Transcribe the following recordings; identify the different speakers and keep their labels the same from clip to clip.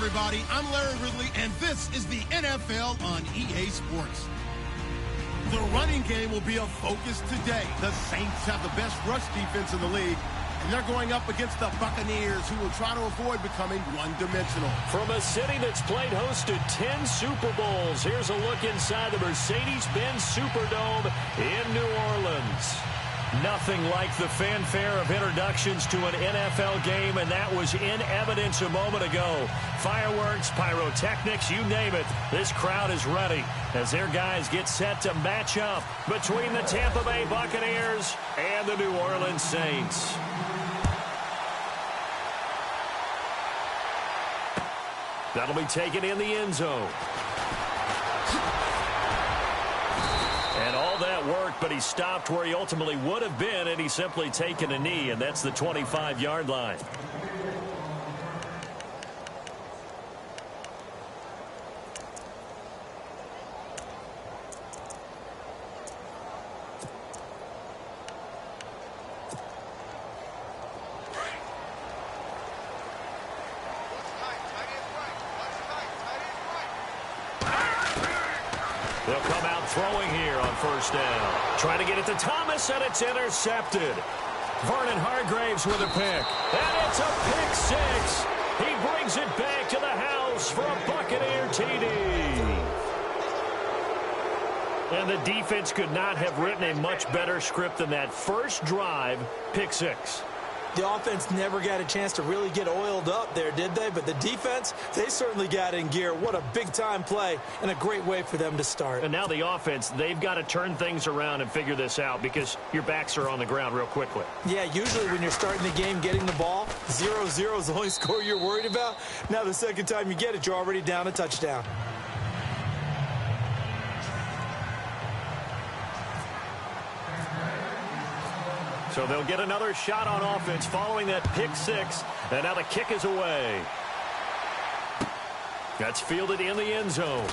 Speaker 1: everybody. I'm Larry Ridley, and this is the NFL on EA Sports. The running game will be a focus today. The Saints have the best rush defense in the league, and they're going up against the Buccaneers, who will try to avoid becoming one-dimensional.
Speaker 2: From a city that's played host to 10 Super Bowls, here's a look inside the Mercedes-Benz Superdome in New Orleans. Nothing like the fanfare of introductions to an NFL game, and that was in evidence a moment ago. Fireworks, pyrotechnics, you name it. This crowd is ready as their guys get set to match up between the Tampa Bay Buccaneers and the New Orleans Saints. That'll be taken in the end zone. And all that work, but he stopped where he ultimately would have been, and he's simply taken a knee, and that's the 25-yard line. They'll come out throwing here on first down. Trying to get it to Thomas, and it's intercepted. Vernon Hargraves with a pick. And it's a pick six. He brings it back to the house for a Buccaneer TD. And the defense could not have written a much better script than that first drive, pick six.
Speaker 3: The offense never got a chance to really get oiled up there, did they? But the defense, they certainly got in gear. What a big-time play and a great way for them to start.
Speaker 2: And now the offense, they've got to turn things around and figure this out because your backs are on the ground real quickly.
Speaker 3: Yeah, usually when you're starting the game getting the ball, 0-0 is the only score you're worried about. Now the second time you get it, you're already down a touchdown.
Speaker 2: So they'll get another shot on offense following that pick six. And now the kick is away. That's fielded in the end zone.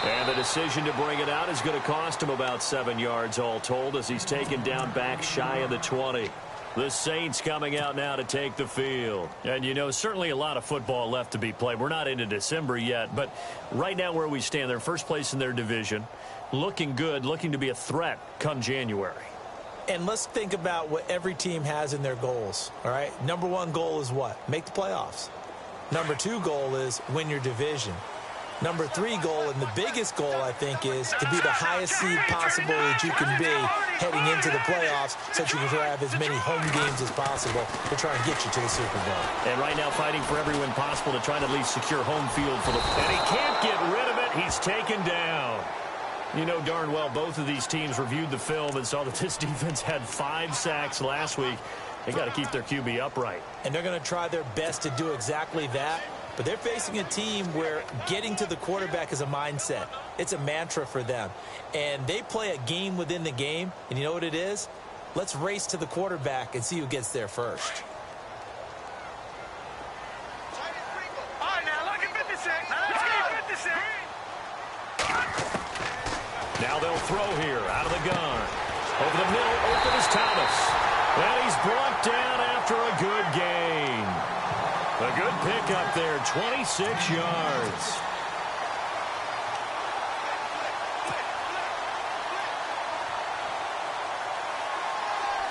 Speaker 2: And the decision to bring it out is going to cost him about 7 yards all told as he's taken down back shy of the 20. The Saints coming out now to take the field. And, you know, certainly a lot of football left to be played. We're not into December yet, but right now where we stand, they're first place in their division. Looking good, looking to be a threat come January.
Speaker 3: And let's think about what every team has in their goals, all right? Number one goal is what? Make the playoffs. Number two goal is win your division. Number three goal, and the biggest goal, I think, is to be the highest seed possible that you can be heading into the playoffs so that you can have as many home games as possible to try and get you to the Super Bowl.
Speaker 2: And right now fighting for every win possible to try to at least secure home field for the... And he can't get rid of it. He's taken down. You know darn well both of these teams reviewed the film and saw that this defense had 5 sacks last week. They got to keep their QB upright.
Speaker 3: And they're going to try their best to do exactly that. But they're facing a team where getting to the quarterback is a mindset. It's a mantra for them. And they play a game within the game. And you know what it is? Let's race to the quarterback and see who gets there first.
Speaker 4: All right, now look at 56. Let's go, 56.
Speaker 2: Now they'll throw here out of the gun. Over the middle, open is Thomas. And he's brought down after a good gain. A good pickup there, 26 yards.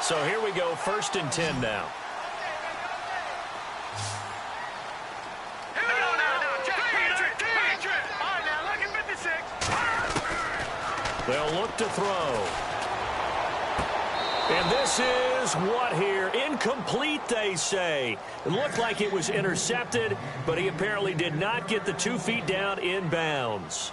Speaker 2: So here we go, 1st and 10 now. They'll look to throw. And this is what here? Incomplete, they say. It looked like it was intercepted, but he apparently did not get the 2 feet down in bounds.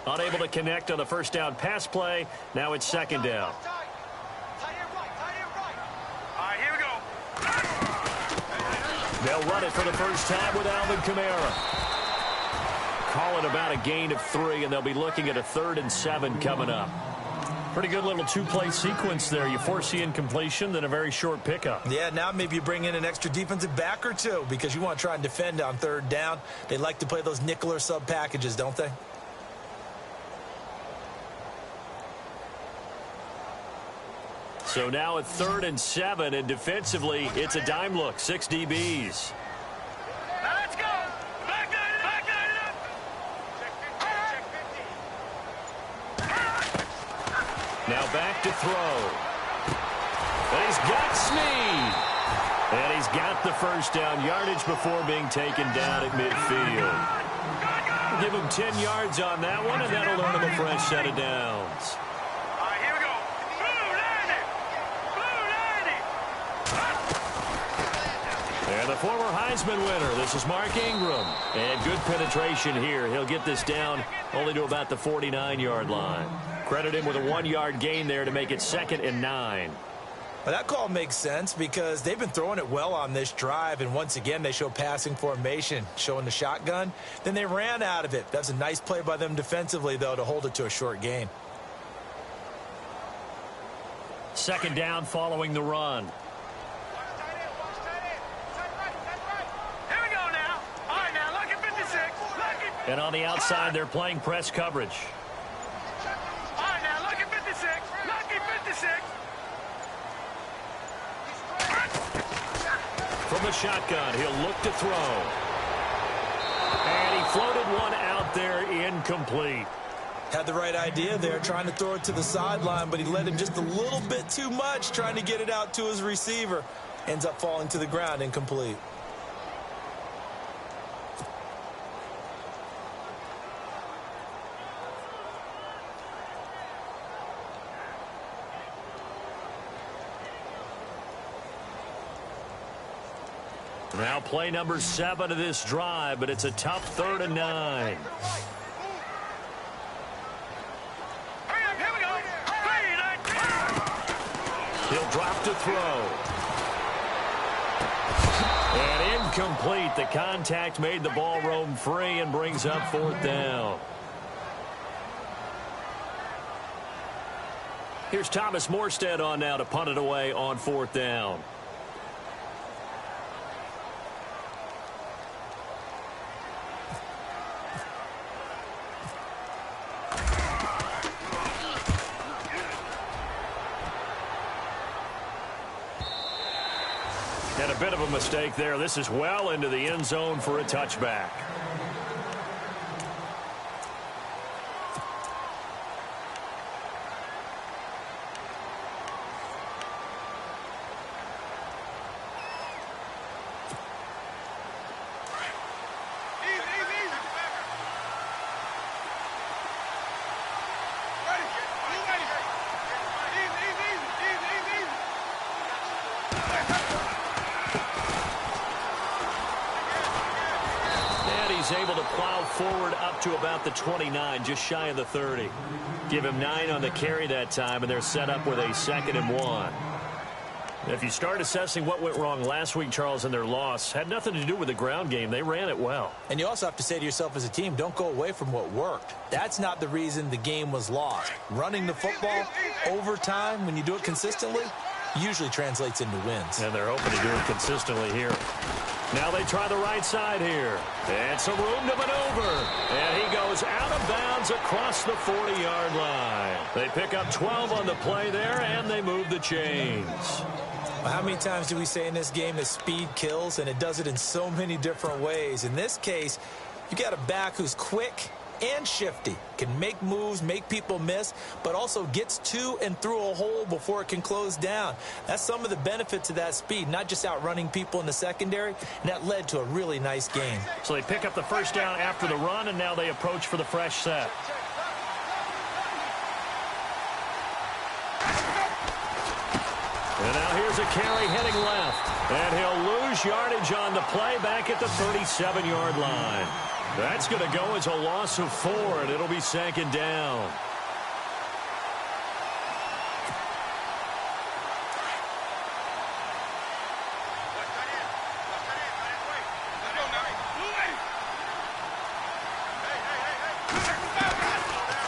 Speaker 2: Unable to connect on the first down pass play. Now it's 2nd down. They'll run it for the first time with Alvin Kamara. Call it about a gain of 3, and they'll be looking at a 3rd and 7 coming up. Pretty good little two-play sequence there. You force the incompletion, then a very short pickup.
Speaker 3: Yeah, now maybe you bring in an extra defensive back or two because you want to try and defend on third down. They like to play those nickel or sub packages, don't they?
Speaker 2: So now at 3rd and 7, and defensively, it's a dime look, 6 DBs.
Speaker 4: Now let's go. Back it up.
Speaker 2: Now back to throw. And he's got Snead. And he's got the first down yardage before being taken down at midfield. Give him 10 yards on that one, and that'll earn him a fresh set of downs.
Speaker 4: All right, here we go.
Speaker 2: And the former Heisman winner, this is Mark Ingram. And good penetration here. He'll get this down only to about the 49-yard line. Credit him with a 1-yard gain there to make it 2nd and 9.
Speaker 3: Well, that call makes sense because they've been throwing it well on this drive, and once again they show passing formation, showing the shotgun. Then they ran out of it. That's a nice play by them defensively, though, to hold it to a short gain.
Speaker 2: 2nd down following the run.
Speaker 4: Here we go now. All right, now, lucky 56.
Speaker 2: And on the outside, they're playing press coverage.
Speaker 4: All right, now, lucky 56. Lucky 56.
Speaker 2: From the shotgun, he'll look to throw. And he floated one out there, incomplete.
Speaker 3: Had the right idea there, trying to throw it to the sideline, but he let him just a little bit too much, trying to get it out to his receiver. Ends up falling to the ground, incomplete.
Speaker 2: Now play number 7 of this drive, but it's a tough 3rd and 9.
Speaker 4: Here we go.
Speaker 2: He'll drop to throw. And incomplete. The contact made the ball roam free and brings up 4th down. Here's Thomas Morstead on now to punt it away on 4th down. And a bit of a mistake there. This is well into the end zone for a touchback. Able to plow forward up to about the 29, just shy of the 30. Give him 9 on the carry that time, and they're set up with a 2nd and 1. If you start assessing what went wrong last week, Charles, in their loss, had nothing to do with the ground game. They ran it well.
Speaker 3: And you also have to say to yourself as a team, don't go away from what worked. That's not the reason the game was lost. Running the football over time, when you do it consistently, usually translates into wins.
Speaker 2: And they're hoping to do it consistently here. Now they try the right side here. And some room to maneuver. And he goes out of bounds across the 40-yard line. They pick up 12 on the play there, and they move the chains.
Speaker 3: Well, how many times do we say in this game that speed kills, and it does it in so many different ways? In this case, you got a back who's quick and shifty, can make moves, make people miss, but also gets to and through a hole before it can close down. That's some of the benefits of that speed, not just outrunning people in the secondary, and that led to a really nice game.
Speaker 2: So they pick up the first down after the run, and now they approach for the fresh set. And now here's a carry heading left, and he'll lose yardage on the play back at the 37-yard line. That's going to go as a loss of 4, and it'll be 2nd down.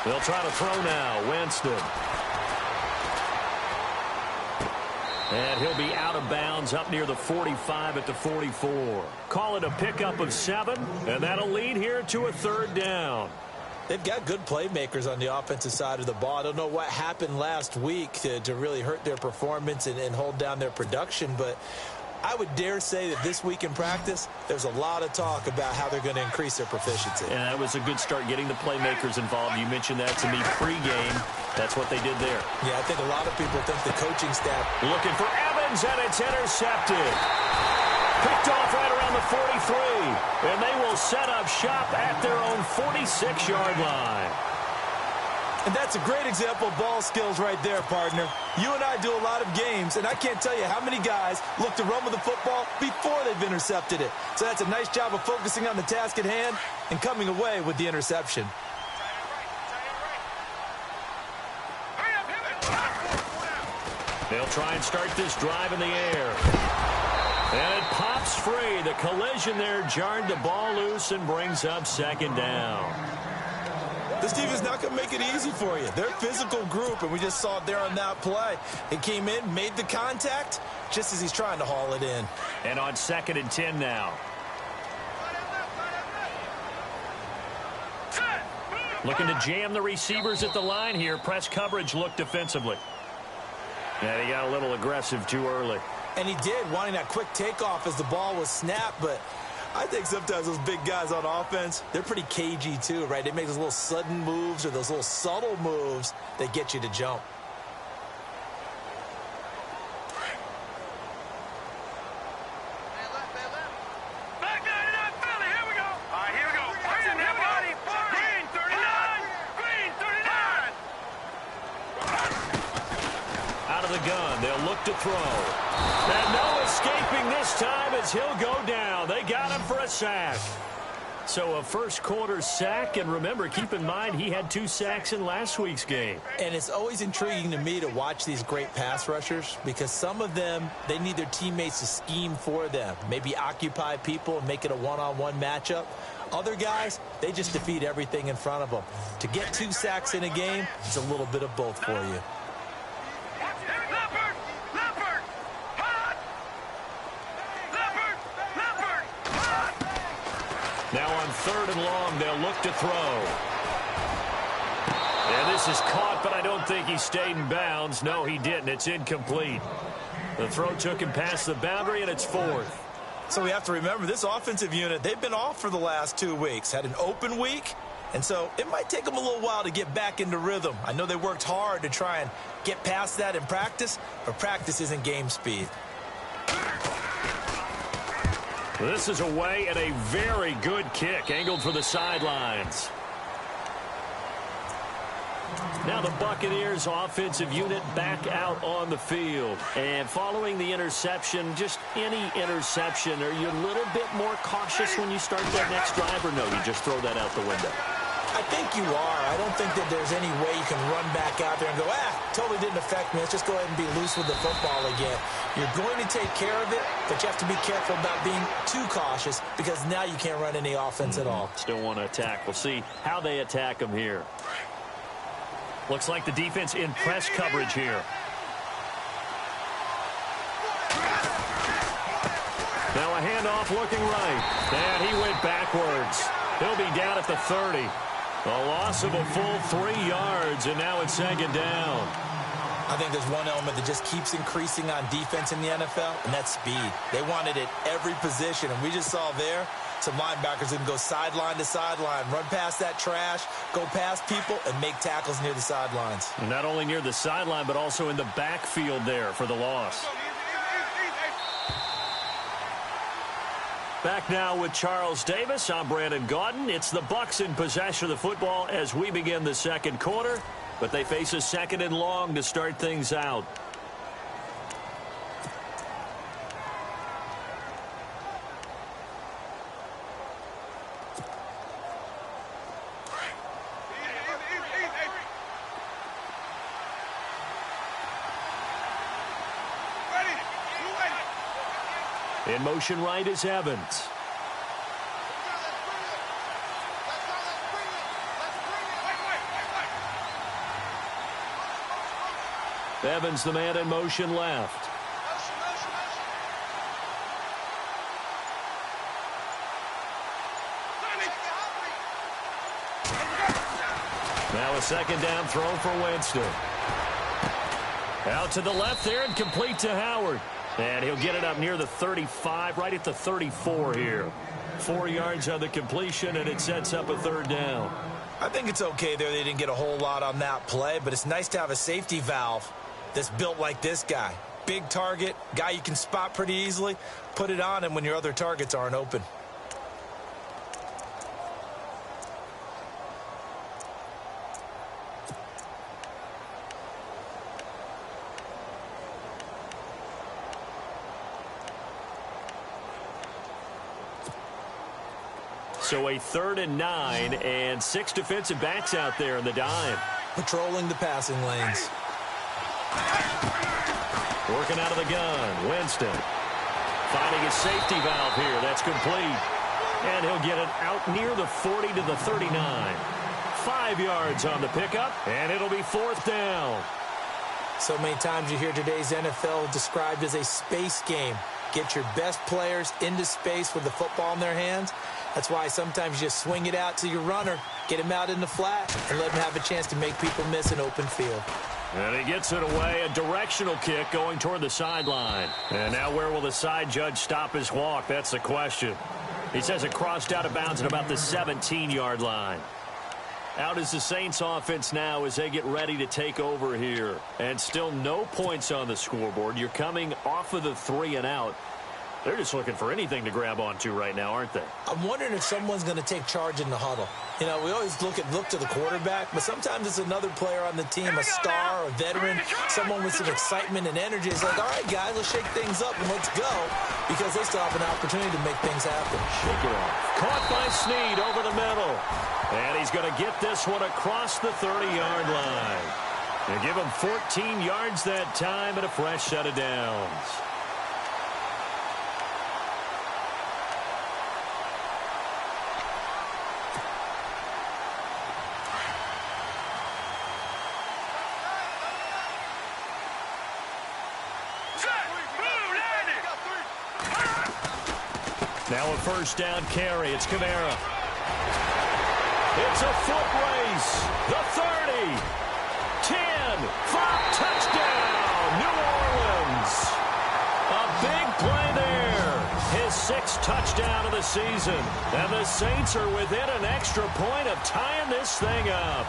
Speaker 2: They'll try to throw now. Winston. And he'll be out of bounds up near the 45 at the 44. Call it a pickup of 7, and that'll lead here to a 3rd down.
Speaker 3: They've got good playmakers on the offensive side of the ball. I don't know what happened last week to really hurt their performance and hold down their production, but I would dare say that this week in practice, there's a lot of talk about how they're going to increase their proficiency.
Speaker 2: And that was a good start getting the playmakers involved. You mentioned that to me pregame. That's what they did there.
Speaker 3: Yeah, I think a lot of people think the coaching staff.
Speaker 2: Looking for Evans, and it's intercepted. Picked off right around the 43. And they will set up shop at their own 46-yard line.
Speaker 3: And that's a great example of ball skills right there, partner. You and I do a lot of games, and I can't tell you how many guys look to run with the football before they've intercepted it. So that's a nice job of focusing on the task at hand and coming away with the interception.
Speaker 2: They'll try and start this drive in the air. And it pops free. The collision there jarred the ball loose and brings up 2nd down.
Speaker 3: This team is not going to make it easy for you. They're a physical group, and we just saw it there on that play. He came in, made the contact, just as he's trying to haul it in.
Speaker 2: And on 2nd and 10 now. Looking to jam the receivers at the line here. Press coverage look defensively. And he got a little aggressive too early.
Speaker 3: And he did, wanting that quick takeoff as the ball was snapped, but I think sometimes those big guys on offense, they're pretty cagey too, right? They make those little sudden moves or those little subtle moves that get you to jump.
Speaker 4: Back nine and up, Philly. Here we go. All right, here we go. What's in there, buddy? Green 39. Green 39.
Speaker 2: Out of the gun, they'll look to throw. And no escaping this time as he'll go down. They got him for a sack. So a first-quarter sack, and remember, keep in mind, he had 2 sacks in last week's game.
Speaker 3: And it's always intriguing to me to watch these great pass rushers because some of them, they need their teammates to scheme for them, maybe occupy people and make it a one-on-one matchup. Other guys, they just defeat everything in front of them. To get 2 sacks in a game, it's a little bit of both for you.
Speaker 2: Now on 3rd and long, they'll look to throw. And this is caught, but I don't think he stayed in bounds. No, he didn't. It's incomplete. The throw took him past the boundary, and it's 4th.
Speaker 3: So we have to remember, this offensive unit, they've been off for the last 2 weeks. Had an open week, and so it might take them a little while to get back into rhythm. I know they worked hard to try and get past that in practice, but practice isn't game speed.
Speaker 2: This is away and a very good kick, angled for the sidelines. Now the Buccaneers offensive unit back out on the field. And following the interception, just any interception, are you a little bit more cautious when you start that next drive, or no, you just throw that out the window?
Speaker 3: I think you are. I don't think that there's any way you can run back out there and go, totally didn't affect me. Let's just go ahead and be loose with the football again. You're going to take care of it, but you have to be careful about being too cautious because now you can't run any offense at all.
Speaker 2: Still want to attack. We'll see how they attack them here. Looks like the defense in press coverage here. Now a handoff looking right. And he went backwards. He'll be down at the 30. A loss of a full 3 yards, and now it's 2nd down.
Speaker 3: I think there's one element that just keeps increasing on defense in the NFL, and that's speed. They want it at every position, and we just saw there some linebackers that can go sideline to sideline, run past that trash, go past people, and make tackles near the sidelines.
Speaker 2: And not only near the sideline, but also in the backfield there for the loss. Back now with Charles Davis. I'm Brandon Gaudin. It's the Bucs in possession of the football as we begin the 2nd quarter, but they face a 2nd and long to start things out. In motion right is Evans. Evans, the man in motion left. Now a second down throw for Winston. Out to the left there and complete to Howard. And he'll get it up near the 35, right at the 34 here. 4 yards on the completion, and it sets up a third down.
Speaker 3: I think it's okay there. They didn't get a whole lot on that play, but it's nice to have a safety valve that's built like this guy. Big target, guy you can spot pretty easily. Put it on him when your other targets aren't open.
Speaker 2: So a 3rd and 9 and 6 defensive backs out there in the dime.
Speaker 3: Patrolling the passing lanes.
Speaker 2: Working out of the gun, Winston. Finding his safety valve here. That's complete. And he'll get it out near the 40 to the 39. 5 yards on the pickup, and it'll be 4th down.
Speaker 3: So many times you hear today's NFL described as a space game. Get your best players into space with the football in their hands. That's why sometimes you just swing it out to your runner, get him out in the flat, and let him have a chance to make people miss an open field.
Speaker 2: And he gets it away, a directional kick going toward the sideline. And now where will the side judge stop his walk? That's the question. He says it crossed out of bounds at about the 17-yard line. Out is the Saints offense now as they get ready to take over here. And still no points on the scoreboard. You're coming off of the 3 and out. They're just looking for anything to grab onto right now, aren't they?
Speaker 3: I'm wondering if someone's going to take charge in the huddle. You know, we always look to the quarterback, but sometimes it's another player on the team, a star, a veteran, someone with some excitement and energy. It's like, all right, guys, let's shake things up and let's go, because they still have an opportunity to make things happen.
Speaker 2: Shake it off. Caught by Snead over the middle. And he's going to get this one across the 30-yard line. And give him 14 yards that time and a fresh set of downs. Now a first down carry. It's Kamara. It's a foot race. The 30. 10. 5. Touchdown. New Orleans. A big play there. His 6th touchdown of the season. And the Saints are within an extra point of tying this thing up.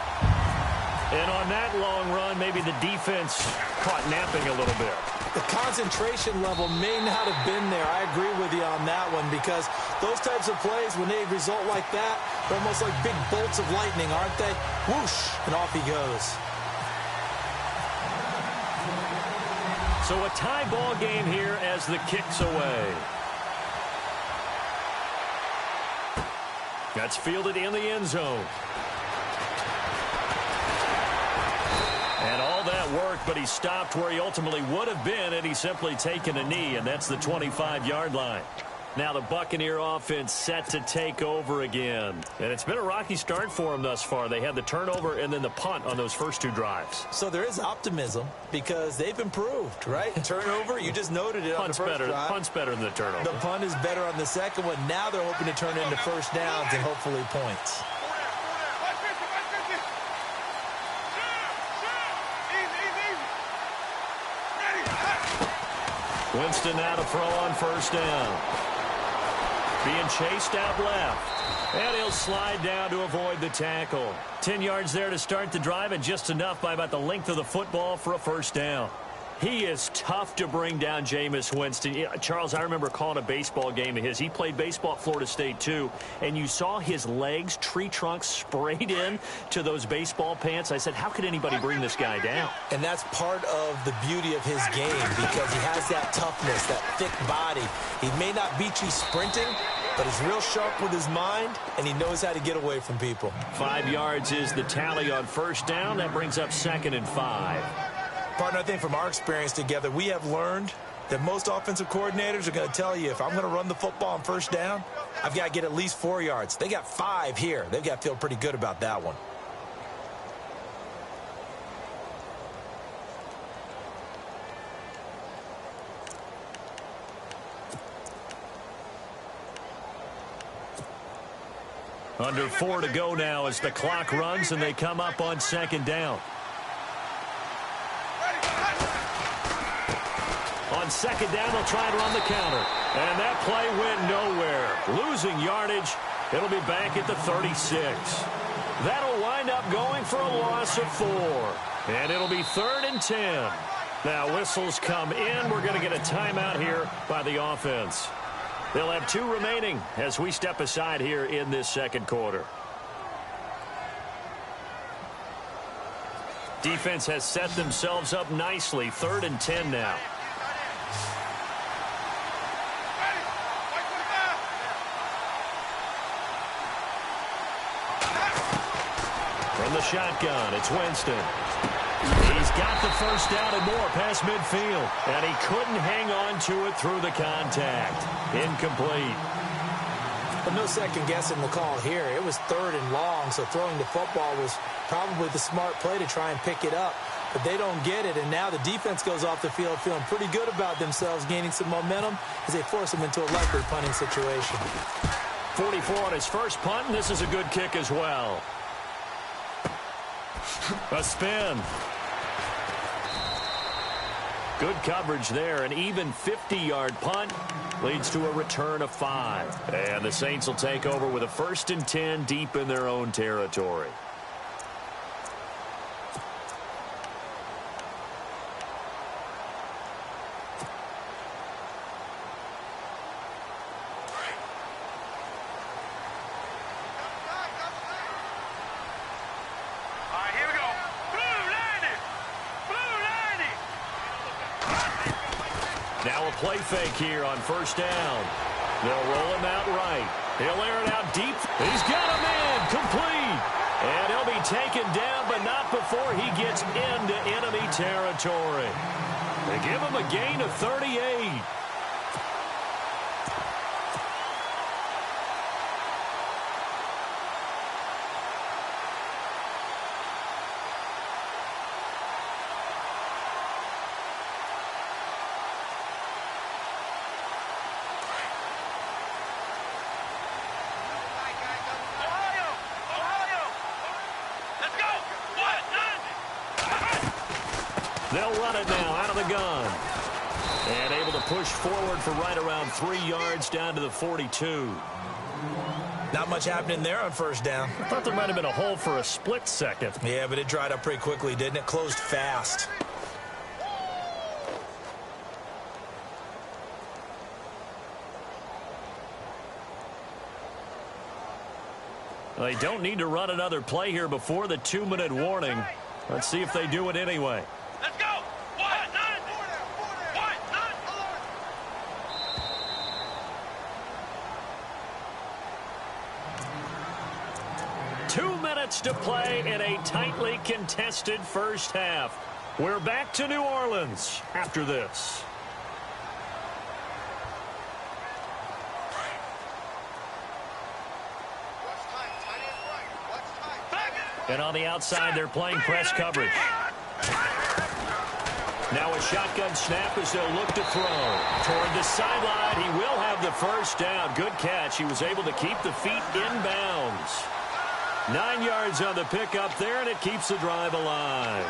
Speaker 2: And on that long run, maybe the defense caught napping a little bit.
Speaker 3: The concentration level may not have been there. I agree with you on that one, because those types of plays, when they result like that, they're almost like big bolts of lightning, aren't they? Whoosh, and off he goes.
Speaker 2: So a tie ball game here as the kick's away. That's fielded in the end zone. And all that worked, but he stopped where he ultimately would have been had he simply taken a knee, and that's the 25-yard line. Now the Buccaneer offense set to take over again. And it's been a rocky start for them thus far. They had the turnover and then the punt on those first 2 drives.
Speaker 3: So there is optimism because they've improved, right? Turnover, you just noted it on the first drive.
Speaker 2: Punt's better than the turnover.
Speaker 3: The punt is better on the second one. Now they're hoping to turn it into first downs and hopefully points.
Speaker 2: Winston now to throw on first down. Being chased out left. And he'll slide down to avoid the tackle. 10 yards there to start the drive, and just enough by about the length of the football for a first down. He is tough to bring down, Jameis Winston. Charles, I remember calling a baseball game of his. He played baseball at Florida State, too. And you saw his legs, tree trunks sprayed in to those baseball pants. I said, how could anybody bring this guy down?
Speaker 3: And that's part of the beauty of his game, because he has that toughness, that thick body. He may not beat you sprinting, but he's real sharp with his mind, and he knows how to get away from people.
Speaker 2: 5 yards is the tally on first down. That brings up 2nd and 5.
Speaker 3: Partner, I think from our experience together, we have learned that most offensive coordinators are going to tell you, if I'm going to run the football on first down, I've got to get at least 4 yards. They got 5 here. They've got to feel pretty good about that one.
Speaker 2: Under 4 to go now as the clock runs and they come up on second down. On second down, they'll try and run the counter. And that play went nowhere. Losing yardage. It'll be back at the 36. That'll wind up going for a loss of 4. And it'll be 3rd and 10. Now whistles come in. We're going to get a timeout here by the offense. They'll have 2 remaining as we step aside here in this second quarter. Defense has set themselves up nicely. 3rd and 10 now. From the shotgun, it's Winston. He's got the first down and more past midfield. And he couldn't hang on to it through the contact. Incomplete.
Speaker 3: But no second guessing the call here. It was 3rd and long, so throwing the football was probably the smart play to try and pick it up. But they don't get it, and now the defense goes off the field feeling pretty good about themselves, gaining some momentum as they force them into a likely punting situation.
Speaker 2: 44 on his first punt, and this is a good kick as well. A spin. Good coverage there. An even 50-yard punt leads to a return of 5. And the Saints will take over with a 1st and 10 deep in their own territory. Play fake here on first down. They'll roll him out right. He'll air it out deep. He's got a man complete. And he'll be taken down, but not before he gets into enemy territory. They give him a gain of 38. They'll run it now out of the gun. And able to push forward for right around 3 yards down to the 42.
Speaker 3: Not much happening there on first down.
Speaker 2: I thought there might have been a hole for a split second.
Speaker 3: Yeah, but it dried up pretty quickly, didn't it? Closed fast.
Speaker 2: They don't need to run another play here before the 2-minute warning. Let's see if they do it anyway.
Speaker 4: Let's go!
Speaker 2: 2 minutes to play in a tightly contested first half. We're back to New Orleans after this. And on the outside, they're playing press coverage. Now a shotgun snap as they'll look to throw. Toward the sideline, he will have the first down. Good catch. He was able to keep the feet in bounds. 9 yards on the pickup there, and it keeps the drive alive.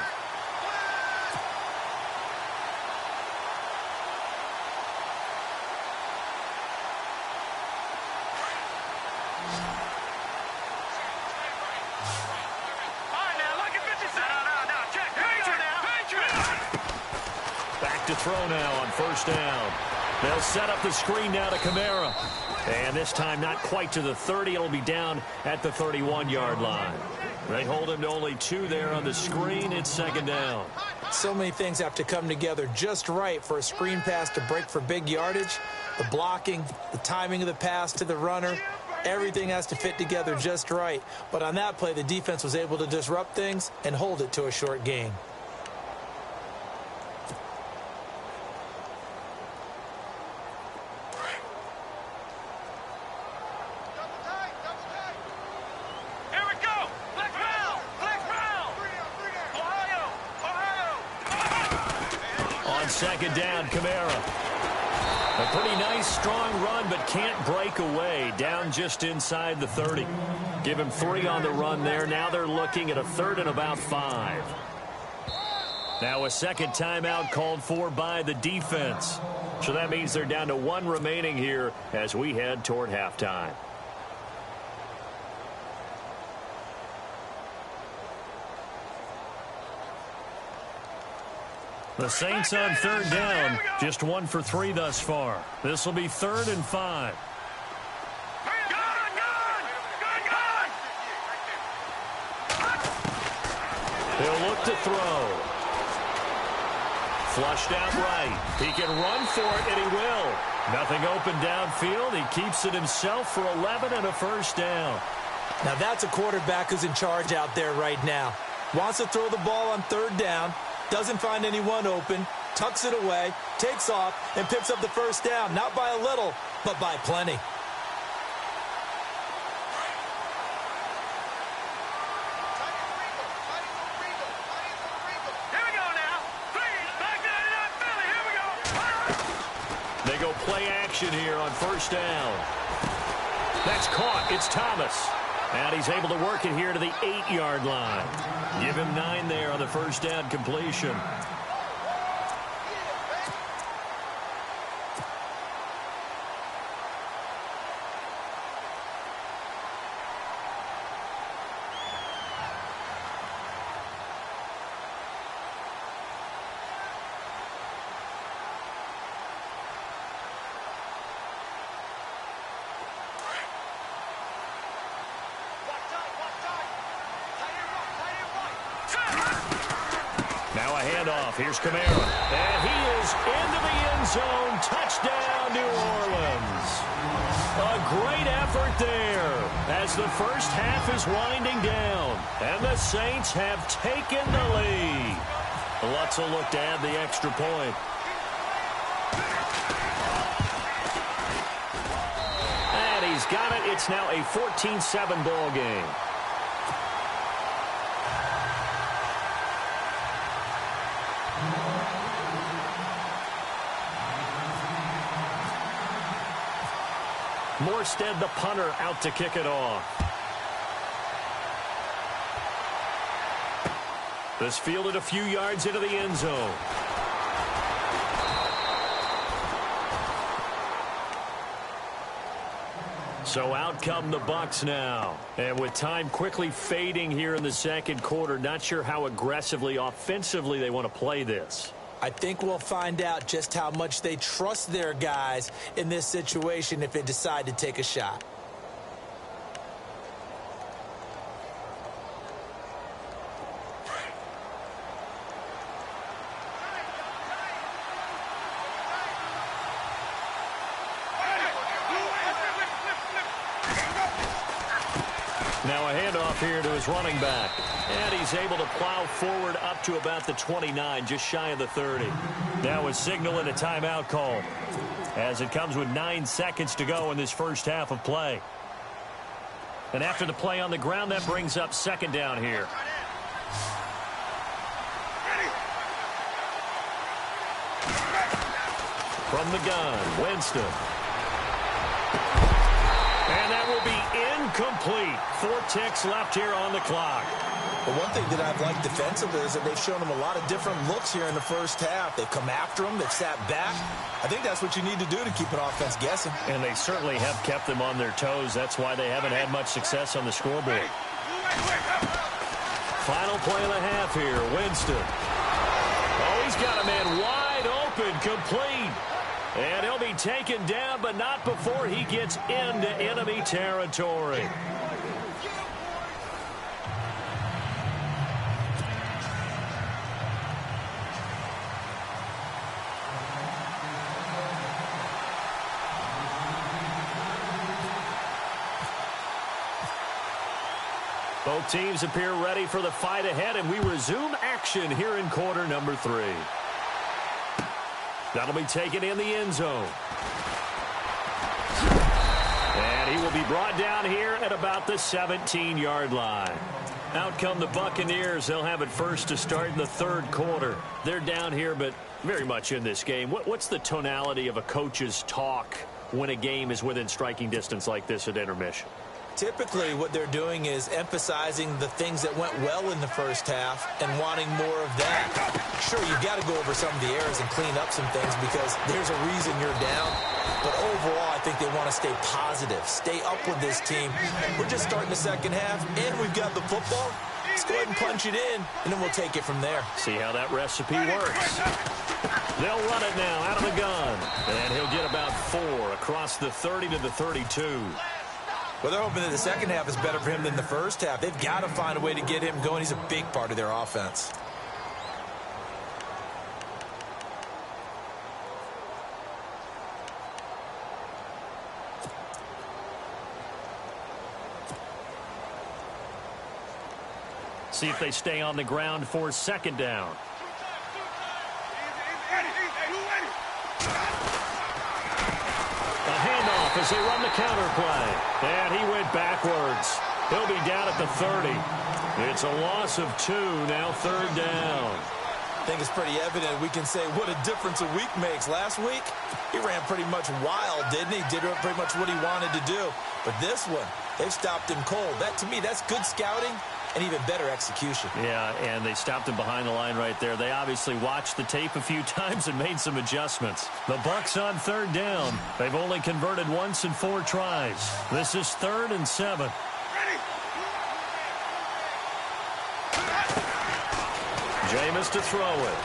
Speaker 2: To throw now on first down. They'll set up the screen now to Kamara. And this time not quite to the 30. It'll be down at the 31-yard line. They hold him to only 2 there on the screen. It's second down.
Speaker 3: So many things have to come together just right for a screen pass to break for big yardage. The blocking, the timing of the pass to the runner, everything has to fit together just right. But on that play, the defense was able to disrupt things and hold it to a short gain.
Speaker 2: Second down, Kamara. A pretty nice, strong run, but can't break away. Down just inside the 30. Give him 3 on the run there. Now they're looking at a 3rd and about 5. Now a second timeout called for by the defense. So that means they're down to 1 remaining here as we head toward halftime. The Saints on 3rd down, just 1 for 3 thus far. This will be 3rd and 5. He'll look to throw. Flushed out right. He can run for it, and he will. Nothing open downfield. He keeps it himself for 11 and a 1st down.
Speaker 3: Now that's a quarterback who's in charge out there right now. Wants to throw the ball on 3rd down. Doesn't find anyone open, tucks it away, takes off, and picks up the 1st down. Not by a little, but by plenty.
Speaker 4: Here we go now. Back to Philly. Here we go.
Speaker 2: They go play action here on 1st down. That's caught. It's Thomas. And he's able to work it here to the 8-yard line. Give him 9 there on the 1st down completion. Now a handoff. Here's Kamara. And he is into the end zone. Touchdown, New Orleans. A great effort there as the first half is winding down. And the Saints have taken the lead. Lutz will look to add the extra point. And he's got it. It's now a 14-7 ball game. Morstead, the punter, out to kick it off. This fielded a few yards into the end zone. So out come the Bucs now. And with time quickly fading here in the second quarter, not sure how aggressively, offensively they want to play this.
Speaker 3: I think we'll find out just how much they trust their guys in this situation if they decide to take a shot.
Speaker 2: Now a handoff here to his running back. And he's able to plow forward up to about the 29, just shy of the 30. Now a signal and a timeout call as it comes with 9 seconds to go in this first half of play. And after the play on the ground, that brings up 2nd down here. From the gun, Winston. And that will be incomplete. 4 ticks left here on the clock.
Speaker 3: But one thing that I've liked defensively is that they've shown them a lot of different looks here in the first half. They've come after them. They've sat back. I think that's what you need to do to keep an offense guessing.
Speaker 2: And they certainly have kept them on their toes. That's why they haven't had much success on the scoreboard. Final play of the half here. Winston. Oh, he's got a man wide open, complete. And he'll be taken down, but not before he gets into enemy territory. Both teams appear ready for the fight ahead, and we resume action here in quarter number 3. That'll be taken in the end zone. And And he will be brought down here at about the 17-yard line. Out come the Buccaneers. They'll have it first to start in the third quarter. They're down here, but very much in this game. What's the tonality of a coach's talk when a game is within striking distance like this at intermission?
Speaker 3: Typically, what they're doing is emphasizing the things that went well in the first half and wanting more of that. Sure, you've got to go over some of the errors and clean up some things because there's a reason you're down. But overall, I think they want to stay positive, stay up with this team. We're just starting the second half, and we've got the football. Let's go ahead and punch it in, and then we'll take it from there.
Speaker 2: See how that recipe works. They'll run it now out of the gun. And he'll get about 4 across the 30 to the 32.
Speaker 3: Well, they're hoping that the second half is better for him than the first half. They've got to find a way to get him going. He's a big part of their offense.
Speaker 2: See if they stay on the ground for second down. A handoff as they run the counter play. And he went backwards. He'll be down at the 30. It's a loss of 2, now third down.
Speaker 3: I think it's pretty evident we can say what a difference a week makes. Last week, he ran pretty much wild, didn't he? Did pretty much what he wanted to do. But this one, they've stopped him cold. That, to me, that's good scouting and even better execution.
Speaker 2: Yeah, and they stopped him behind the line right there. They obviously watched the tape a few times and made some adjustments. The Bucs on third down. They've only converted once in 4 tries. This is 3rd and 7. Jameis to throw it.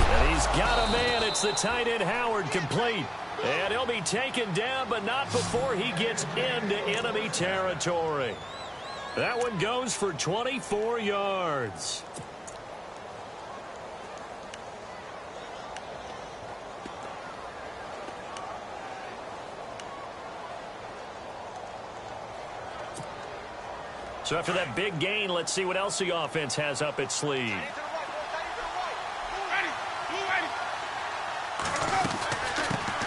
Speaker 2: And he's got a man. It's the tight end Howard, complete. And he'll be taken down, but not before he gets into enemy territory. That one goes for 24 yards. So after that big gain, let's see what else the offense has up its sleeve.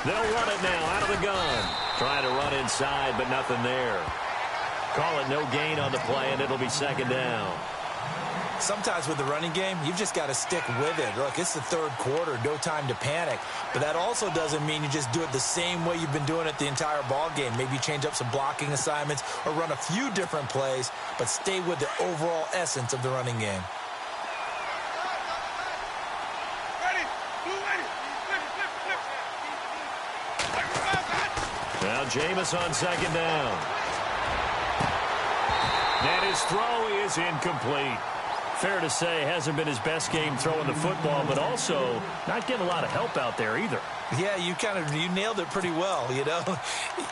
Speaker 2: They'll run it now out of the gun. Trying to run inside, but nothing there. Call it no gain on the play, and it'll be second down.
Speaker 3: Sometimes with the running game, you've just got to stick with it. Look, it's the third quarter, no time to panic. But that also doesn't mean you just do it the same way you've been doing it the entire ball game. Maybe change up some blocking assignments or run a few different plays, but stay with the overall essence of the running game.
Speaker 2: Now Jameis on second down. And his throw is incomplete. Fair to say, hasn't been his best game throwing the football, but also not getting a lot of help out there either.
Speaker 3: Yeah, you nailed it pretty well, you know.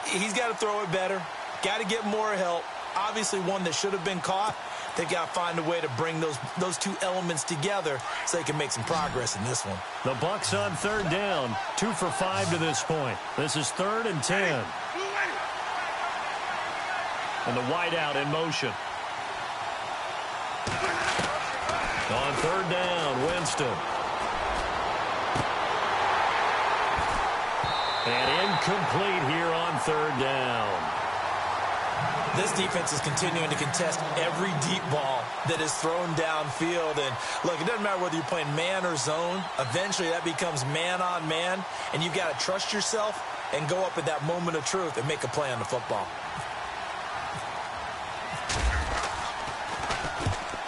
Speaker 3: He's got to throw it better. Got to get more help. Obviously one that should have been caught. They've got to find a way to bring those two elements together so they can make some progress in this one.
Speaker 2: The Bucs on third down, 2 for 5 to this point. This is 3rd and 10. And the wideout in motion. On third down, Winston. And incomplete here on third down.
Speaker 3: This defense is continuing to contest every deep ball that is thrown downfield. And, look, it doesn't matter whether you're playing man or zone. Eventually that becomes man on man, and you've got to trust yourself and go up at that moment of truth and make a play on the football.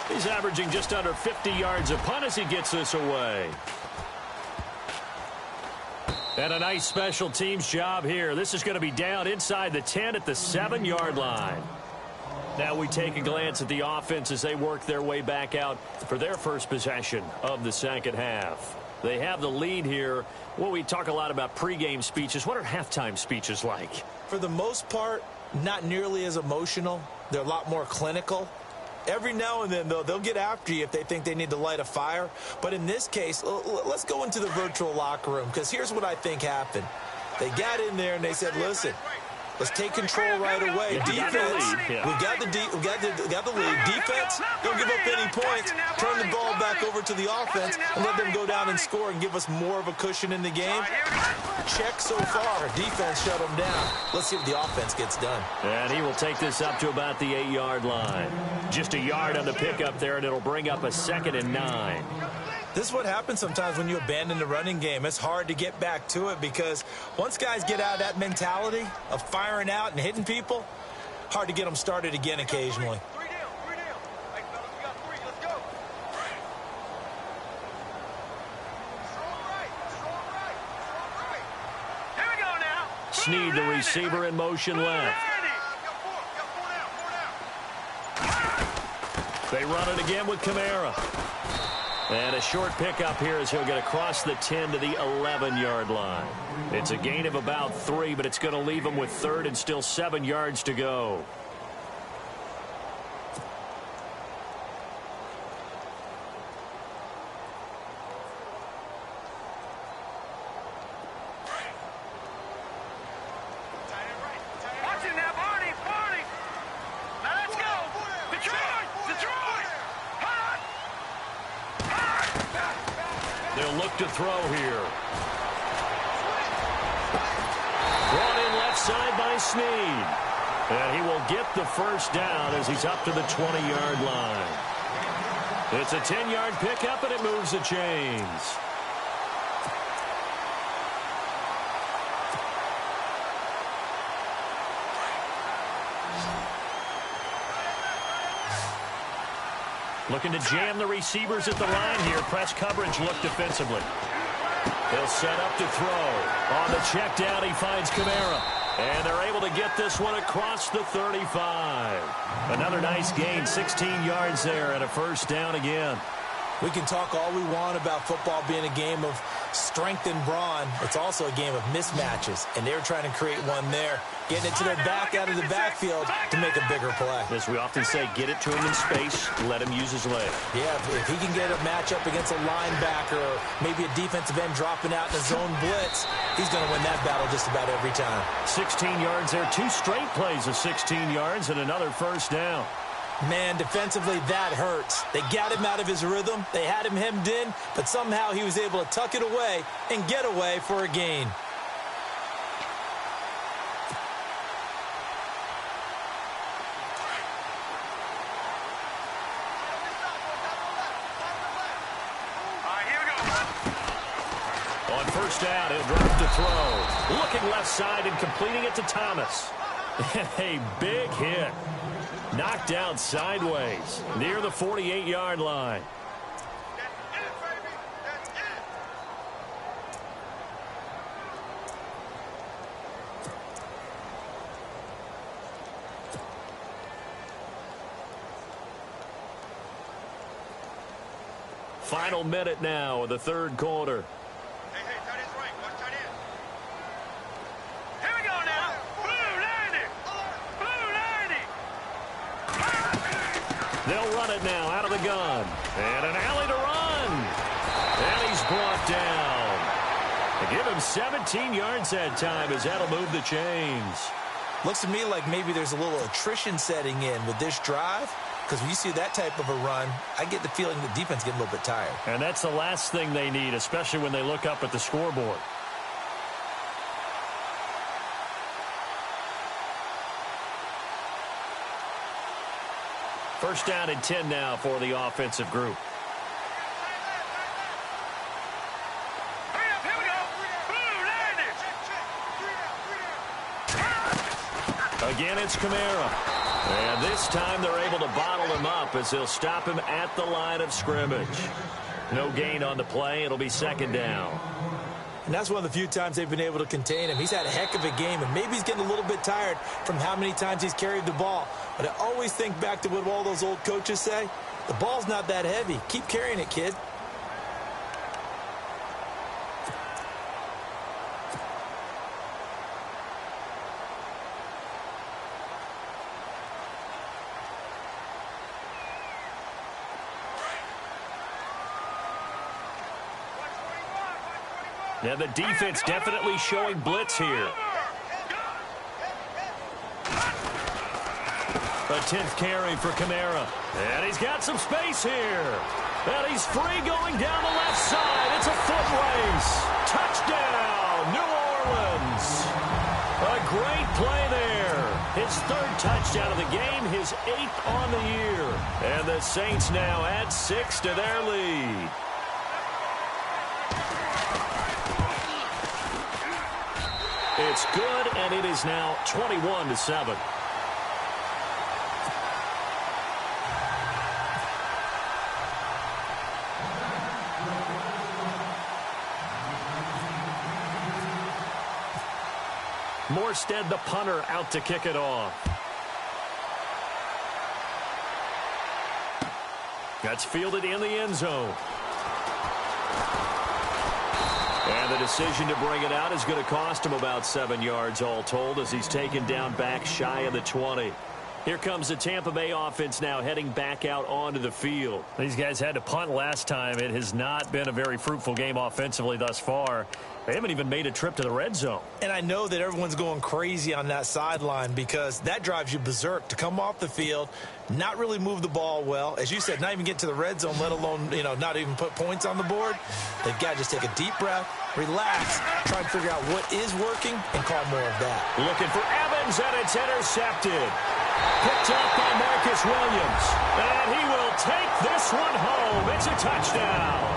Speaker 2: He's averaging just under 50 yards a punt as he gets this away. And a nice special teams job here. This is going to be down inside the 10 at the 7-yard line. Now we take a glance at the offense as they work their way back out for their first possession of the second half. They have the lead here. Well, we talk a lot about pregame speeches. What are halftime speeches like?
Speaker 3: For the most part, not nearly as emotional. They're a lot more clinical. Every now and then, though, they'll get after you if they think they need to light a fire. But in this case, let's go into the virtual locker room, because here's what I think happened. They got in there and they said, listen, Let's take control right away. Defense, we got the lead. Defense, don't give up any points. Turn the ball back over to the offense and let them go down and score and give us more of a cushion in the game. Check so far. Defense shut them down. Let's see what the offense gets done.
Speaker 2: And he will take this up to about the 8-yard line. Just a yard on the pickup there, and it'll bring up a 2nd and 9.
Speaker 3: This is what happens sometimes when you abandon the running game. It's hard to get back to it because once guys get out of that mentality of firing out and hitting people, hard to get them started again occasionally.
Speaker 2: Snead, the receiver, in motion left. They run it again with Kamara. And a short pickup here as he'll get across the 10 to the 11-yard line. It's a gain of about 3, but it's going to leave him with 3rd and still 7 yards to go. They'll look to throw here. Brought in left side by Snead. And he will get the first down as he's up to the 20-yard line. It's a 10-yard pickup, and it moves the chains. Looking to jam the receivers at the line here. Press coverage look defensively. He'll set up to throw. On the check down, he finds Kamara. And they're able to get this one across the 35. Another nice gain, 16 yards there, and a first down again.
Speaker 3: We can talk all we want about football being a game of strength and brawn. It's also a game of mismatches, and they're trying to create one there, getting it to their back out of the backfield to make a bigger play.
Speaker 2: As we often say, get it to him in space, let him use his leg.
Speaker 3: Yeah, if he can get a matchup against a linebacker or maybe a defensive end dropping out in a zone blitz, he's going to win that battle just about every time. 16 yards there, 2 straight plays of 16 yards and another first down. Man, defensively, that hurts. They got him out of his rhythm. They had him hemmed in, but somehow he was able to tuck it away and get away for a gain.
Speaker 2: On first down, he'll drop to throw. Looking left side and completing it to Thomas. A big hit. Knocked down sideways near the 48-yard line. Final minute now of the third quarter. They'll run it now out of the gun. And an alley to run. And he's brought down. They give him 17 yards that time as that'll move the chains.
Speaker 3: Looks to me like maybe there's a little attrition setting in with this drive. Because when you see that type of a run, I get the feeling the defense getting a little bit tired.
Speaker 2: And that's the last thing they need, especially when they look up at the scoreboard. First down and 10 now for the offensive group. Again, it's Kamara. And this time they're able to bottle him up as they'll stop him at the line of scrimmage. No gain on the play. It'll be second down.
Speaker 3: And that's one of the few times they've been able to contain him. He's had a heck of a game, and maybe he's getting a little bit tired from how many times he's carried the ball. But I always think back to what all those old coaches say. The ball's not that heavy. Keep carrying it, kid.
Speaker 2: Now the defense definitely showing blitz here. A 10th carry for Kamara. And he's got some space here. And he's free going down the left side. It's a foot race. Touchdown, New Orleans. A great play there. His 3rd touchdown of the game, his 8th on the year. And the Saints now add 6 to their lead. It's good, and it is now 21-7. Morstead, the punter, out to kick it off. That's fielded in the end zone. And the decision to bring it out is going to cost him about 7 yards all told as he's taken down back shy of the 20. Here comes the Tampa Bay offense now heading back out onto the field.
Speaker 5: These guys had to punt last time. It has not been a very fruitful game offensively thus far. They haven't even made a trip to the red zone.
Speaker 3: And I know that everyone's going crazy on that sideline because that drives you berserk to come off the field, not really move the ball well. As you said, not even get to the red zone, let alone, not even put points on the board. They've got to just take a deep breath, relax, try and figure out what is working, and call more of that.
Speaker 2: Looking for Evans, and it's intercepted. Picked up by Marcus Williams. And he will take this one home. It's a touchdown.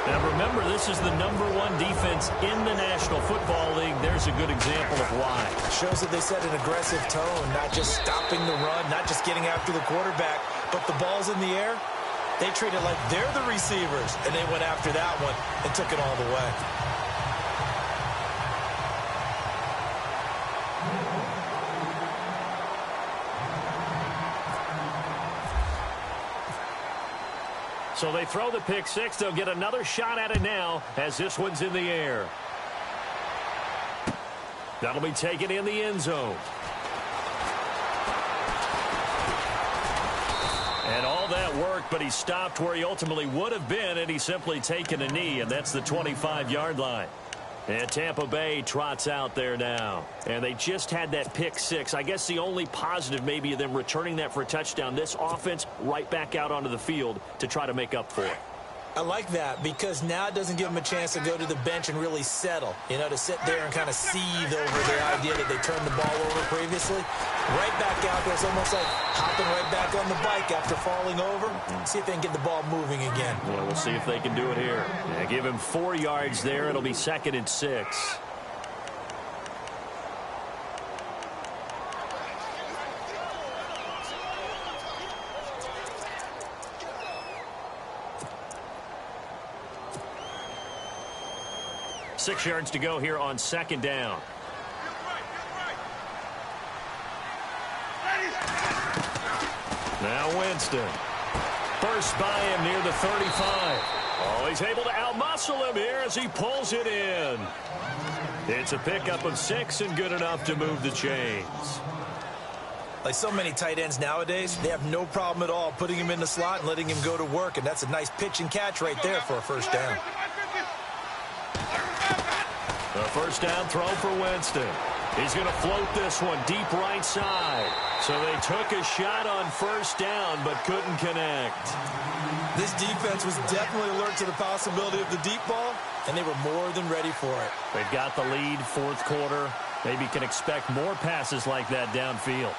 Speaker 2: Now remember, this is the #1 defense in the National Football League. There's a good example of why.
Speaker 3: Shows that they set an aggressive tone, not just stopping the run, not just getting after the quarterback, but the ball's in the air. They treat it like they're the receivers, and they went after that one and took it all the way.
Speaker 2: So they throw the pick six. They'll get another shot at it now as this one's in the air. That'll be taken in the end zone. And all that worked, but he stopped where he ultimately would have been, and he's simply taken a knee, and that's the 25-yard line. And Tampa Bay trots out there now. And they just had that pick six. I guess the only positive maybe of them returning that for a touchdown. This offense right back out onto the field to try to make up for it.
Speaker 3: I like that because now it doesn't give them a chance to go to the bench and really settle. To sit there and kind of seethe over the idea that they turned the ball over previously. Right back out there. It's almost like hopping right back on the bike after falling over. See if they can get the ball moving again.
Speaker 2: Well, we'll see if they can do it here. Yeah, give him 4 yards there. It'll be 2nd and 6. Six yards to go here on 2nd down. Now Winston. First by him near the 35. Oh, he's able to outmuscle him here as he pulls it in. It's a pickup of 6 and good enough to move the chains.
Speaker 3: Like so many tight ends nowadays, they have no problem at all putting him in the slot and letting him go to work, and that's a nice pitch and catch right there for a first down.
Speaker 2: The first down throw for Winston. He's going to float this one deep right side. So they took a shot on first down but couldn't connect.
Speaker 3: This defense was definitely alert to the possibility of the deep ball, and they were more than ready for it.
Speaker 2: They've got the lead, 4th quarter. Maybe can expect more passes like that downfield.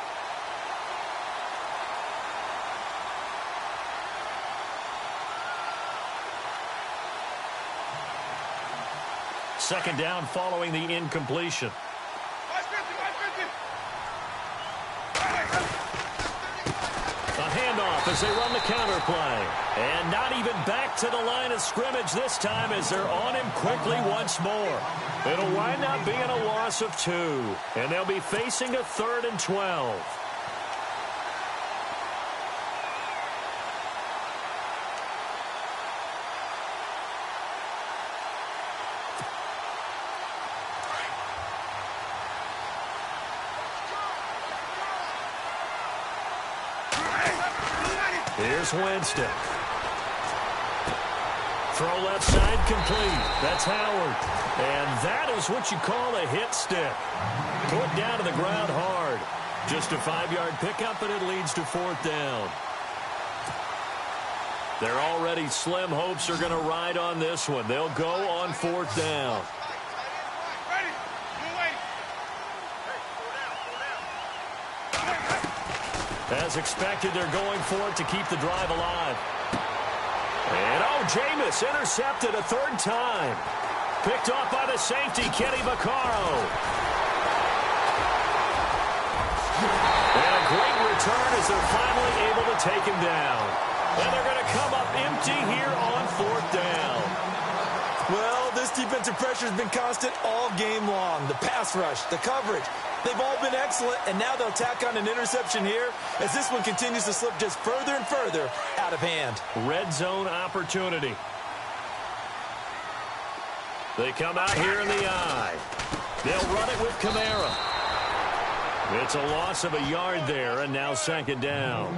Speaker 2: Second down following the incompletion. A handoff as they run the counter play. And not even back to the line of scrimmage this time as they're on him quickly once more. It'll wind up being a loss of 2. And they'll be facing a 3rd and 12. Here's Winston. Throw left side complete. That's Howard. And that is what you call a hit stick. Put down to the ground hard. Just a 5-yard pickup, and it leads to 4th down. Their already slim hopes are going to ride on this one. They'll go on 4th down. As expected, they're going for it to keep the drive alive. And, Jameis intercepted a 3rd time. Picked off by the safety, Kenny Vaccaro. And a great return as they're finally able to take him down. And they're going to come up empty here on 4th down.
Speaker 3: Well, this defensive pressure has been constant all game long. The pass rush, the coverage, they've all been excellent, and now they'll tack on an interception here as this one continues to slip just further and further out of hand.
Speaker 2: Red zone opportunity. They come out here in the eye. They'll run it with Kamara. It's a loss of a yard there, and now 2nd down.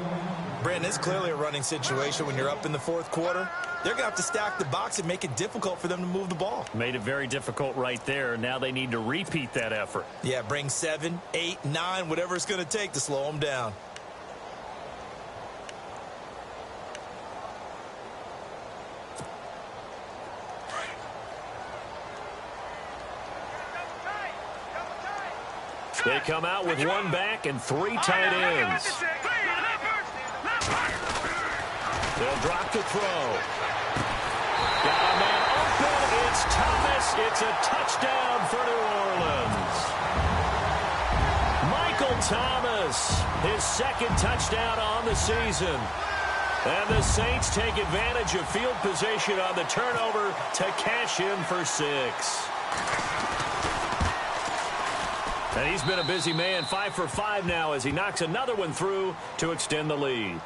Speaker 3: Brandon, it's clearly a running situation when you're up in the 4th quarter. They're going to have to stack the box and make it difficult for them to move the ball.
Speaker 2: Made it very difficult right there. Now they need to repeat that effort.
Speaker 3: Yeah, bring 7, 8, 9, whatever it's going to take to slow them down.
Speaker 2: They come out with 1 back and 3 tight ends. They'll drop the throw. Got a man open. It's Thomas. It's a touchdown for New Orleans. Michael Thomas, his 2nd touchdown on the season. And the Saints take advantage of field position on the turnover to cash in for 6. And he's been a busy man, 5 for 5 now as he knocks another one through to extend the lead.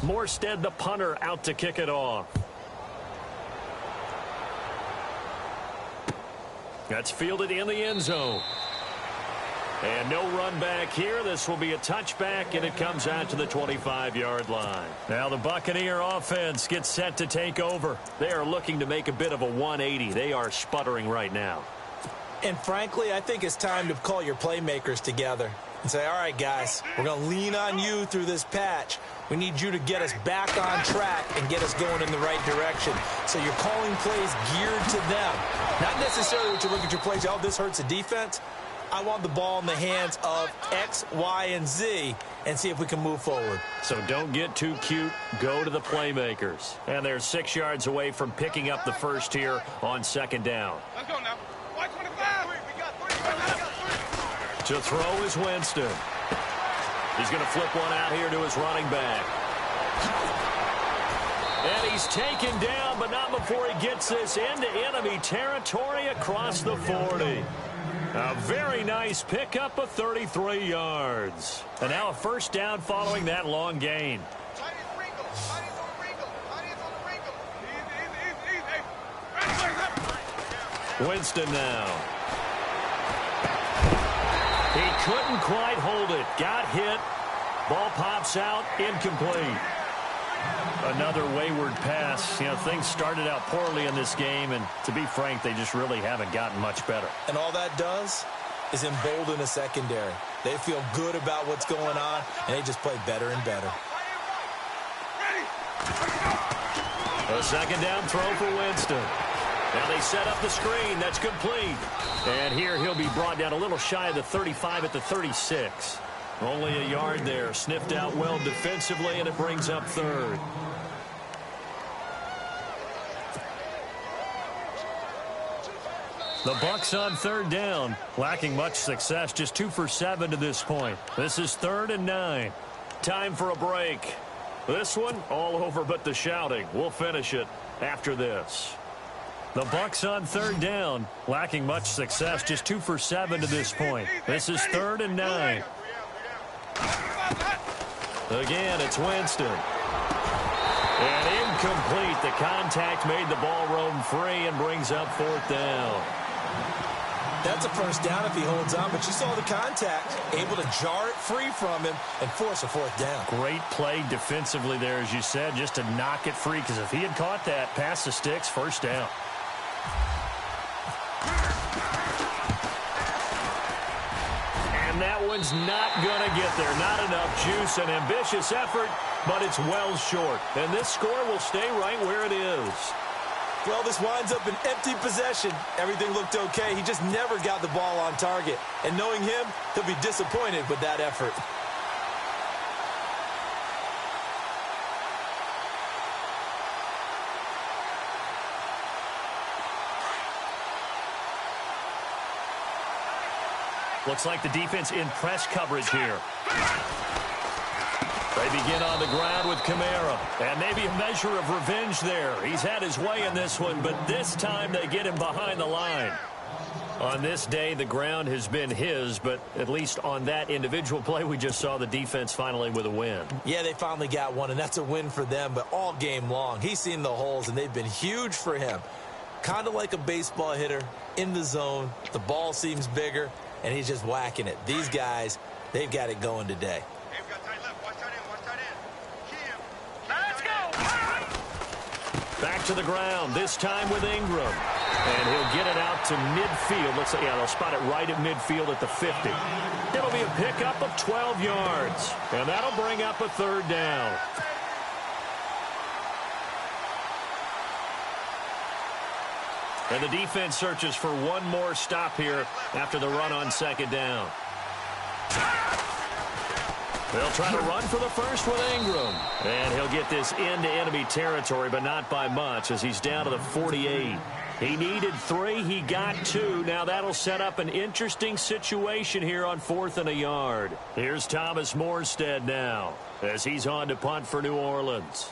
Speaker 2: Morstead, the punter, out to kick it off. That's fielded in the end zone. And no run back here. This will be a touchback, and it comes out to the 25-yard line. Now the Buccaneer offense gets set to take over. They are looking to make a bit of a 180. They are sputtering right now.
Speaker 3: And frankly, I think it's time to call your playmakers together and say, all right, guys, we're going to lean on you through this patch. We need you to get us back on track and get us going in the right direction. So you're calling plays geared to them. Not necessarily what you look at your plays, oh, this hurts the defense. I want the ball in the hands of X, Y, and Z and see if we can move forward.
Speaker 2: So don't get too cute. Go to the playmakers. And they're 6 yards away from picking up the first here on 2nd down.
Speaker 4: Let's go now. 25. We got 3.
Speaker 2: To throw is Winston. He's going to flip one out here to his running back. And he's taken down, but not before he gets this into enemy territory across the 40. A very nice pickup of 33 yards. And now a 1st down following that long gain. Winston now. He couldn't quite hold it. Got hit. Ball pops out. Incomplete. Another wayward pass. You know, things started out poorly in this game, and to be frank, they just really haven't gotten much better.
Speaker 3: And all that does is embolden a secondary. They feel good about what's going on, and they just play better and better.
Speaker 2: A 2nd down throw for Winston. Now they set up the screen. That's complete. And here he'll be brought down a little shy of the 35 at the 36. Only a yard there. Sniffed out well defensively, and it brings up 3rd. The Bucs on 3rd down, lacking much success, just 2 for 7 to this point. This is 3rd and 9. Time for a break. This one, all over but the shouting. We'll finish it after this. The Bucs on 3rd down, lacking much success, just 2 for 7 to this point. This is 3rd and 9. Again, it's Winston. And incomplete. The contact made the ball roam free and brings up 4th down.
Speaker 3: That's a first down if he holds on, but you saw the contact, able to jar it free from him and force a fourth down.
Speaker 5: Great play defensively there, as you said, just to knock it free, because if he had caught that, pass the sticks, first down. And that one's not going to get there. Not enough juice. An ambitious effort, but it's well short. And this score will stay right where it is.
Speaker 3: Well, this winds up an empty possession. Everything looked okay. He just never got the ball on target. And knowing him, he'll be disappointed with that effort.
Speaker 5: Looks like the defense in press coverage here. They begin on the ground with Kamara. And maybe a measure of revenge there. He's had his way in this one, but this time they get him behind the line. On this day, the ground has been his, but at least on that individual play, we just saw the defense finally with a win.
Speaker 3: Yeah, they finally got one, and that's a win for them, but all game long, he's seen the holes, and they've been huge for him. Kind of like a baseball hitter in the zone. The ball seems bigger, and he's just whacking it. These guys, they've got it going today.
Speaker 5: Back to the ground, this time with Ingram. And he'll get it out to midfield. Looks like, yeah, they'll spot it right at midfield at the 50. It'll be a pickup of 12 yards. And that'll bring up a third down. And the defense searches for one more stop here after the run on second down. They'll try to run for the first with Ingram. And he'll get this into enemy territory, but not by much, as he's down to the 48. He needed 3. He got 2. Now that'll set up an interesting situation here on 4th and a yard. Here's Thomas Morstead now as he's on to punt for New Orleans.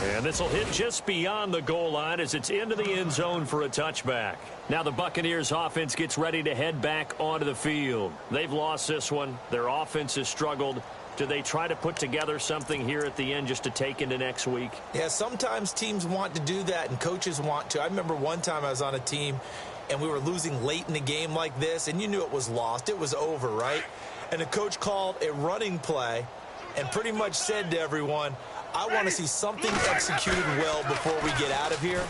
Speaker 5: And this will hit just beyond the goal line as it's into the end zone for a touchback. Now the Buccaneers offense gets ready to head back onto the field. They've lost this one. Their offense has struggled. Do they try to put together something here at the end just to take into next week?
Speaker 3: Yeah, sometimes teams want to do that and coaches want to. I remember one time I was on a team and we were losing late in the game like this, and you knew it was lost. It was over, right? And the coach called a running play and pretty much said to everyone, I want to see something executed well before we get out of here.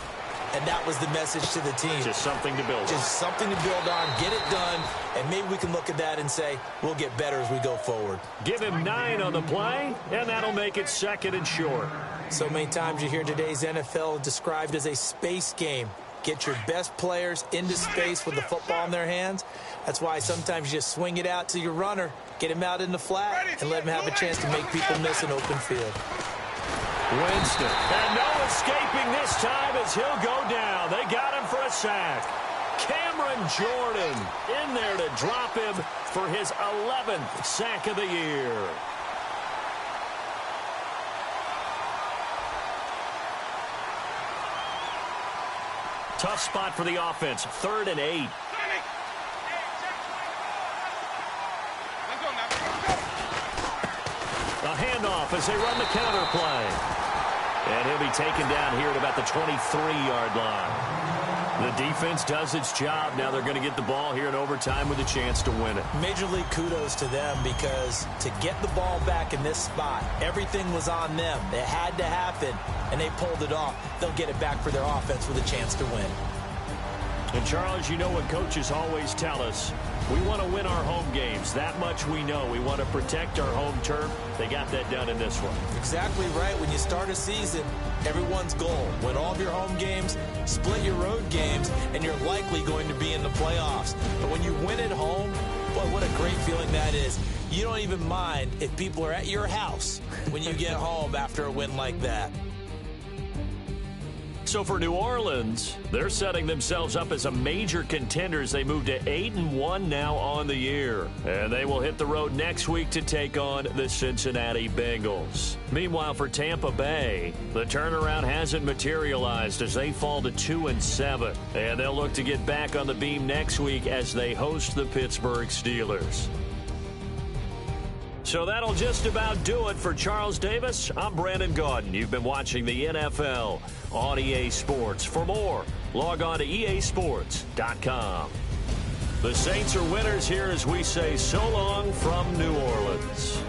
Speaker 3: And that was the message to the team.
Speaker 5: Just something to build on.
Speaker 3: Just something to build on, get it done, and maybe we can look at that and say, we'll get better as we go forward.
Speaker 5: Give him 9 on the play, and that'll make it 2nd and short.
Speaker 3: So many times you hear today's NFL described as a space game. Get your best players into space with the football in their hands. That's why sometimes you just swing it out to your runner, get him out in the flat, and let him have a chance to make people miss an open field.
Speaker 5: Winston. And no escaping this time as he'll go down. They got him for a sack. Cameron Jordan in there to drop him for his 11th sack of the year. Tough spot for the offense. 3rd and 8. A handoff as they run the counter play. And he'll be taken down here at about the 23-yard line. The defense does its job. Now they're going to get the ball here in overtime with a chance to win it.
Speaker 3: Major league kudos to them, because to get the ball back in this spot, everything was on them. It had to happen, and they pulled it off. They'll get it back for their offense with a chance to win.
Speaker 5: And, Charles, you know what coaches always tell us. We want to win our home games. That much we know. We want to protect our home turf. They got that done in this one.
Speaker 3: Exactly right. When you start a season, everyone's goal: win all of your home games, split your road games, and you're likely going to be in the playoffs. But when you win at home, boy, what a great feeling that is. You don't even mind if people are at your house when you get home after a win like that.
Speaker 5: So for New Orleans, they're setting themselves up as a major contender as they move to 8-1 now on the year. And they will hit the road next week to take on the Cincinnati Bengals. Meanwhile, for Tampa Bay, the turnaround hasn't materialized as they fall to 2-7. And they'll look to get back on the beam next week as they host the Pittsburgh Steelers.
Speaker 2: So that'll just about do it for Charles Davis. I'm Brandon Gaudin. You've been watching the NFL on EA Sports. For more, log on to easports.com. The Saints are winners here as we say so long from New Orleans.